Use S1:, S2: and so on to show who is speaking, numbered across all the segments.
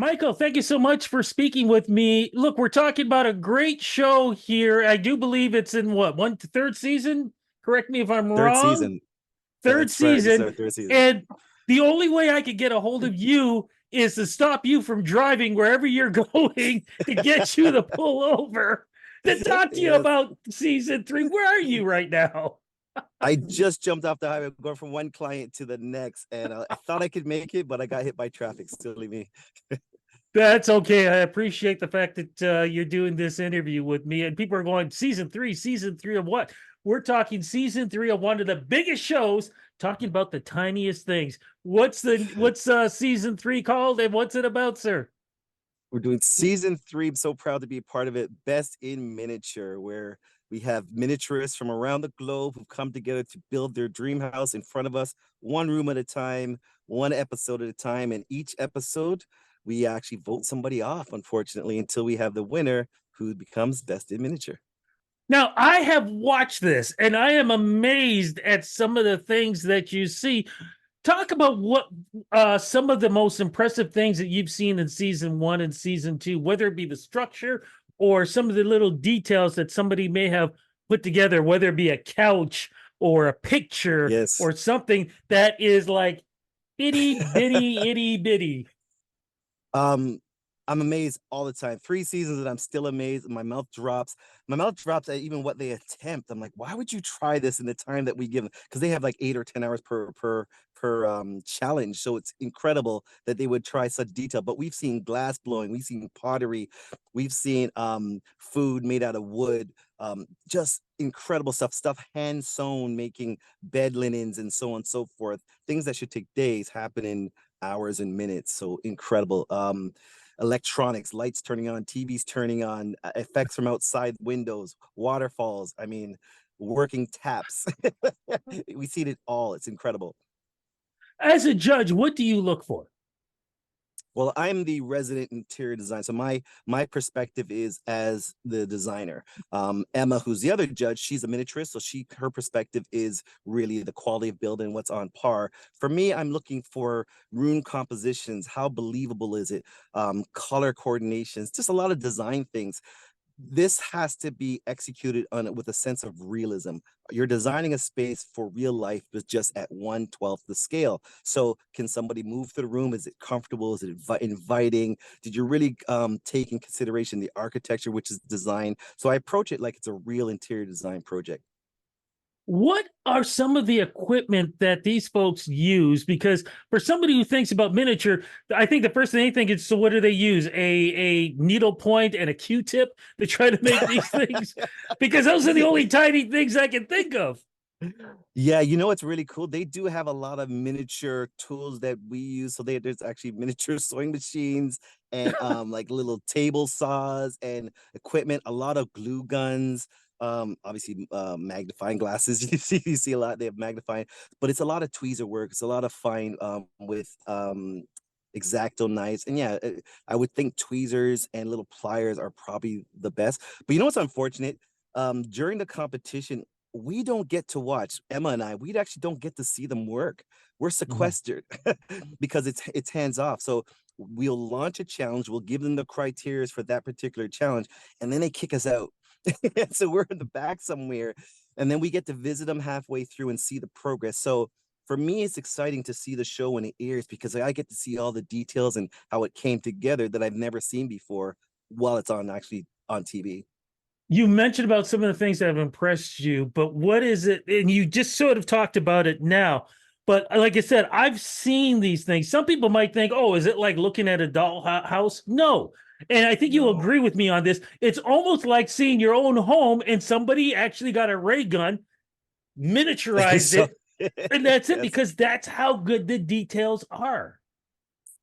S1: Michael, thank you so much for speaking with me. Look, we're talking about a great show here. I do believe it's in what, third season? Correct me if I'm
S2: Third
S1: wrong.
S2: season.
S1: Third
S2: That's right. This is
S1: season.
S2: our third season.
S1: And the only way I could get a hold of you is to stop you from driving wherever you're going to get you to pull over to talk to you
S2: Yes.
S1: about season three. Where are you right now?
S2: I just jumped off the highway going from one client to the next, and I thought I could make it, but I got hit by traffic. Silly me.
S1: That's okay. I appreciate the fact that you're doing this interview with me. And people are going, season three of what? We're talking season three of one of the biggest shows, talking about the tiniest things. What's season three called, and what's it about, sir?
S2: We're doing season three. I'm so proud to be a part of it. Best in Miniature, where we have miniaturists from around the globe who've come together to build their dream house in front of us, one room at a time, one episode at a time. And each episode, we actually vote somebody off, unfortunately, until we have the winner who becomes Best in Miniature.
S1: Now, I have watched this and I am amazed at some of the things that you see. Talk about what some of the most impressive things that you've seen in season one and season two, whether it be the structure or some of the little details that somebody may have put together, whether it be a couch or a picture
S2: Yes.
S1: or something that is like itty bitty, itty bitty.
S2: Um, I'm amazed all the time. 3 seasons and I'm still amazed. And my mouth drops. My mouth drops at even what they attempt. I'm like, why would you try this in the time that we give them? Because they have like 8 or 10 hours per challenge. So it's incredible that they would try such detail. But we've seen glass blowing, we've seen pottery, we've seen food made out of wood, just incredible stuff hand sewn, making bed linens and so on and so forth. Things that should take days happen in hours and minutes. So incredible. Electronics, lights turning on, TVs turning on, effects from outside windows, waterfalls. I mean, working taps. We see it all. It's incredible.
S1: As a judge, what do you look for?
S2: Well, I'm the resident interior designer, so my perspective is as the designer. Emma, who's the other judge, she's a miniaturist, so her perspective is really the quality of building, what's on par. For me, I'm looking for room compositions. How believable is it? Color coordinations, just a lot of design things. This has to be executed on with a sense of realism. You're designing a space for real life, but just at 1/12 the scale. So can somebody move through the room? Is it comfortable? Is it inviting? Did you really take in consideration the architecture, which is design? So I approach it like it's a real interior design project.
S1: What are some of the equipment that these folks use? Because for somebody who thinks about miniature, I think the first thing they think is, so what do they use? A needle point and a Q-tip to try to make these things? Because those are the only tiny things I can think of.
S2: Yeah, you know, it's really cool. They do have a lot of miniature tools that we use. So there's actually miniature sewing machines and like little table saws and equipment, a lot of glue guns, obviously magnifying glasses. You see a lot, they have magnifying, but it's a lot of tweezer work. It's a lot of fine with exacto knives. And yeah, I would think tweezers and little pliers are probably the best. But you know what's unfortunate? During the competition, we don't get to watch Emma and I. We actually don't get to see them work. We're
S1: Mhm.
S2: sequestered because it's hands off. So we'll launch a challenge. We'll give them the criteria for that particular challenge, and then they kick us out. So we're in the back somewhere, and then we get to visit them halfway through and see the progress. So for me, it's exciting to see the show when it airs because I get to see all the details and how it came together that I've never seen before while it's on actually on TV.
S1: You mentioned about some of the things that have impressed you, but what is it? And you just sort of talked about it now. But like I said, I've seen these things. Some people might think, oh, is it like looking at a doll house? No. And I think you'll
S2: No.
S1: agree with me on this. It's almost like seeing your own home and somebody actually got a ray gun, miniaturized
S2: So
S1: it, and that's it,
S2: yes.
S1: because that's how good the details are.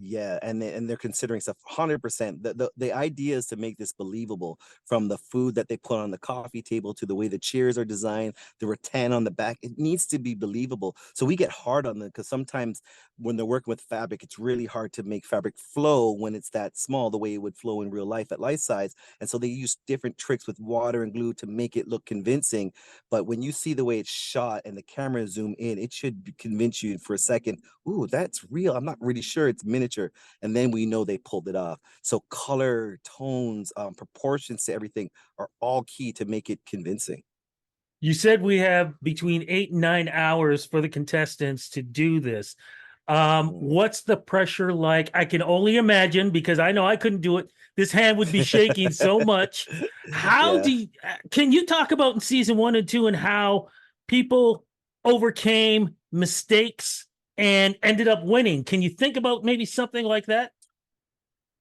S2: Yeah, and they're considering stuff 100%. The idea is to make this believable, from the food that they put on the coffee table to the way the chairs are designed, the rattan on the back. It needs to be believable. So we get hard on them because sometimes when they're working with fabric, it's really hard to make fabric flow when it's that small, the way it would flow in real life at life size. And so they use different tricks with water and glue to make it look convincing. But when you see the way it's shot and the camera zoom in, it should convince you for a second, ooh, that's real. I'm not really sure it's miniature furniture, and then we know they pulled it off. So color, tones, proportions to everything are all key to make it convincing.
S1: You said we have between 8 and 9 hours for the contestants to do this.
S2: Mm.
S1: What's the pressure like? I can only imagine, because I know I couldn't do it. This hand would be shaking so much. How
S2: Yeah.
S1: do you, can you talk about in season 1 and 2 and how people overcame mistakes and ended up winning? Can you think about maybe something like that?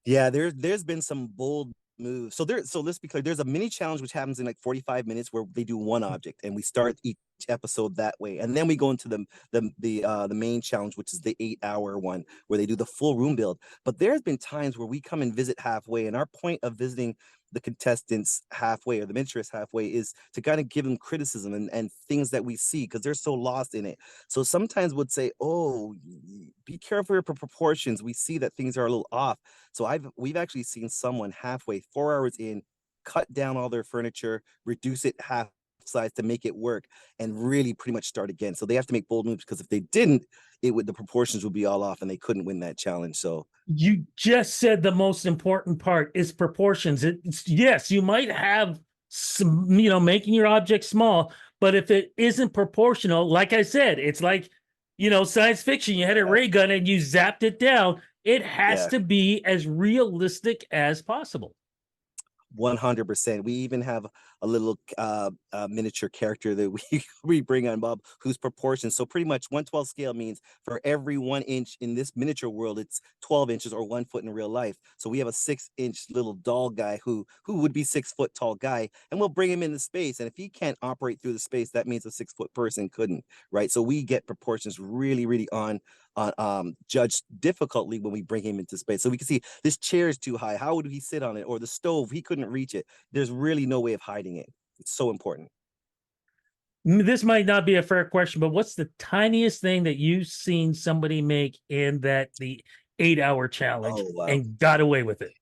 S2: Yeah, there's been some bold moves. So let's be clear. There's a mini challenge which happens in like 45 minutes where they do one object, and we start each episode that way, and then we go into the main challenge, which is the 8 hour one where they do the full room build. But there's been times where we come and visit halfway, and our point of visiting the contestants halfway or the miniaturists halfway is to kind of give them criticism and things that we see because they're so lost in it. So sometimes would say, oh, be careful with proportions. We see that things are a little off. So we've actually seen someone halfway, 4 hours in, cut down all their furniture, reduce it half size to make it work, and really pretty much start again. So they have to make bold moves because if they didn't, the proportions would be all off and they couldn't win that challenge. So
S1: You just said the most important part is proportions. It's yes, you might have some, making your object small, but if it isn't proportional, like I said, it's like, science fiction. You had a
S2: yeah,
S1: ray gun and you zapped it down. It has
S2: yeah.
S1: to be as realistic as possible.
S2: 100%. We even have a little miniature character that we we bring on Bob, whose proportions. So pretty much 1/12 scale means for every 1 inch in this miniature world, it's 12 inches or 1 foot in real life. So we have a 6 inch little doll guy who would be 6 foot tall guy, and we'll bring him into space. And if he can't operate through the space, that means a 6 foot person couldn't, right? So we get proportions really, really on judged difficultly when we bring him into space. So we can see this chair is too high. How would he sit on it? Or the stove, he couldn't reach it. There's really no way of hiding it. It's so important.
S1: This might not be a fair question, but what's the tiniest thing that you've seen somebody make in the 8 hour challenge
S2: Oh wow.
S1: and got away with it?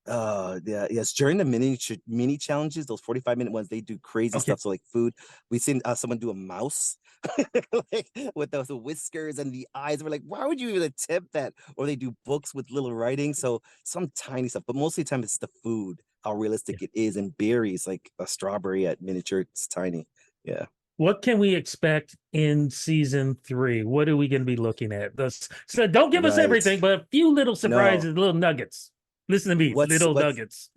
S2: Yeah, yes. During the mini challenges, those 45-minute ones, they do crazy
S1: Okay.
S2: stuff. So like food, we seen someone do a mouse like with those whiskers and the eyes. We're like, why would you even attempt that? Or they do books with little writing. So some tiny stuff, but most of the time it's the food, how realistic it is, and berries like a strawberry at miniature. It's tiny. Yeah.
S1: What can we expect in season 3? What are we going to be looking at? So don't give us
S2: Right.
S1: everything, but a few little
S2: No.
S1: surprises, little nuggets. Listen to me, little
S2: What's
S1: nuggets.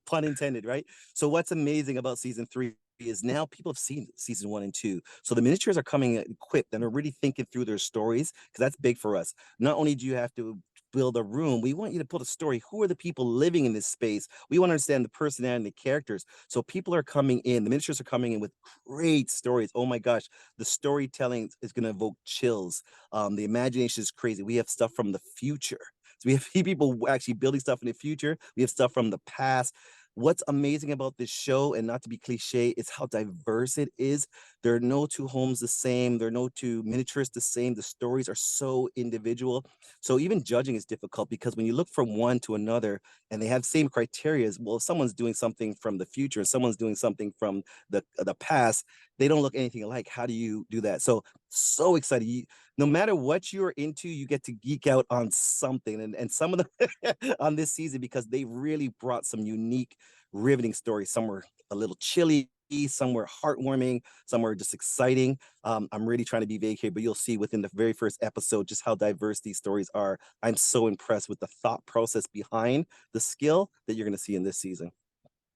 S2: pun intended, right? So what's amazing about season 3 is now people have seen season 1 and 2. So the miniatures are coming equipped and are really thinking through their stories because that's big for us. Not only do you have to build a room, we want you to build a story. Who are the people living in this space? We want to understand the personality and the characters. So people are coming in, the miniatures are coming in with great stories. Oh my gosh, the storytelling is going to evoke chills. The imagination is crazy. We have stuff from the future. So we have people actually building stuff in the future. We have stuff from the past. What's amazing about this show, and not to be cliche, is how diverse it is. There are no two homes the same. There are no two miniatures the same. The stories are so individual. So even judging is difficult because when you look from one to another and they have same criteria, well, if someone's doing something from the future and someone's doing something from the past, they don't look anything alike. How do you do that? So excited. No matter what you're into, you get to geek out on something. And some of them on this season, because they really brought some unique, riveting stories. Some were a little chilly, some were heartwarming, some were just exciting. I'm really trying to be vague here, but you'll see within the very first episode just how diverse these stories are. I'm so impressed with the thought process behind the skill that you're going to see in this season.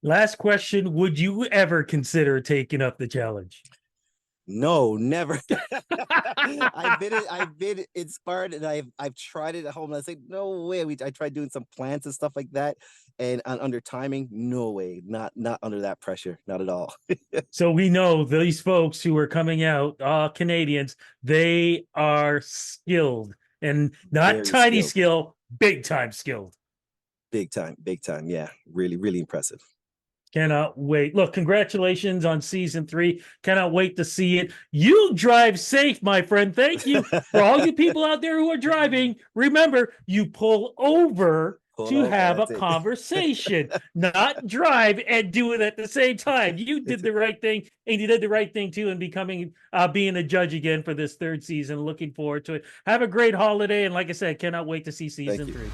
S1: Last question. Would you ever consider taking up the challenge?
S2: No, never. I've been inspired, and I've tried it at home. And I say, no way. I tried doing some plants and stuff like that, and under timing, no way. Not under that pressure, not at all.
S1: So we know these folks who are coming out, Canadians, they are skilled and not
S2: Very
S1: tiny
S2: skilled,
S1: skill, big time skilled.
S2: big time, big time. Yeah, really, really impressive.
S1: Cannot wait. Look, congratulations on season 3. Cannot wait to see it. You drive safe, my friend. Thank you. For all you people out there who are driving, remember, you pull over
S2: Pull
S1: to
S2: out
S1: have
S2: and
S1: a
S2: take.
S1: conversation, not drive and do it at the same time. You did the right thing, and you did the right thing too in becoming being a judge again for this third season. Looking forward to it. Have a great holiday, and like I said, cannot wait to see
S2: Thank
S1: season
S2: you.
S1: 3.